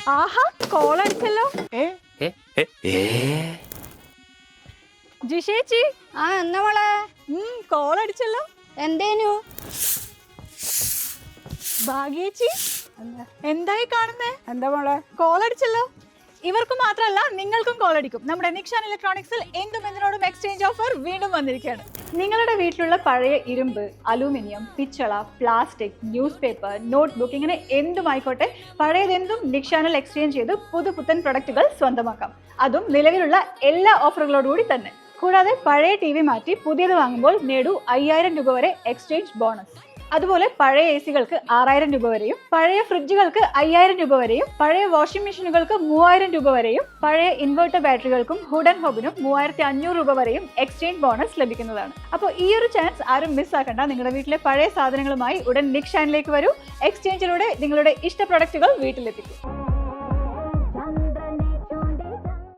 ആഹാ call അടിച്ചല്ലോ. ജിഷേച്ചി. എന്നാ മോളെ? Call അടിച്ചല്ലോ. എന്തേനു? ഭാഗ്യേച്ചി എന്തായി കാണുന്നേ? എന്താ മോളെ? കോൾ അടിച്ചല്ലോ. ഇവർക്ക് മാത്രമല്ല നിങ്ങൾക്കും കോൾ അടിക്കും. നമ്മുടെ നിക്ഷാൻ ഇലക്ട്രോണിക്സിൽ എന്തും എന്തിനോടും എക്സ്ചേഞ്ച് ഓഫർ വീണ്ടും വന്നിരിക്കുകയാണ്. നിങ്ങളുടെ വീട്ടിലുള്ള പഴയ ഇരുമ്പ്, അലൂമിനിയം, പിച്ചള, പ്ലാസ്റ്റിക്, ന്യൂസ് പേപ്പർ, നോട്ട്ബുക്ക് ഇങ്ങനെ എന്തുമായിക്കോട്ടെ പഴയതെന്തും നിക്ഷാനിൽ എക്സ്ചേഞ്ച് ചെയ്ത് പുതുപുത്തൻ പ്രൊഡക്റ്റുകൾ സ്വന്തമാക്കാം. അതും നിലവിലുള്ള എല്ലാ ഓഫറുകളോടുകൂടി തന്നെ. കൂടാതെ പഴയ TV മാറ്റി പുതിയത് വാങ്ങുമ്പോൾ നേടൂ 5000 രൂപ വരെ എക്സ്ചേഞ്ച് ബോണസ്. അതുപോലെ പഴയ AC കൾക്ക് 6000 രൂപ വരെയും, പഴയ ഫ്രിഡ്ജുകൾക്ക് 5000 രൂപ വരെയും, പഴയ വാഷിംഗ് മെഷീനുകൾക്ക് 3000 രൂപ വരെയും, പഴയ ഇൻവെർട്ടർ ബാറ്ററികൾക്കും ഹുഡ് ആൻഡ് ഹോബിനും 3500 രൂപ വരെയും എക്സ്ചേഞ്ച് ബോണസ് ലഭിക്കുന്നതാണ്. അപ്പോൾ ഈ ഒരു ചാൻസ് ആരും മിസ്സാക്കണ്ട. നിങ്ങളുടെ വീട്ടിലെ പഴയ സാധനങ്ങളുമായി ഉടൻ നിക്ഷാനിലേക്ക് വരൂ. എക്സ്ചേഞ്ചിലൂടെ നിങ്ങളുടെ ഇഷ്ട പ്രൊഡക്റ്റുകൾ വീട്ടിലെത്തിക്കും.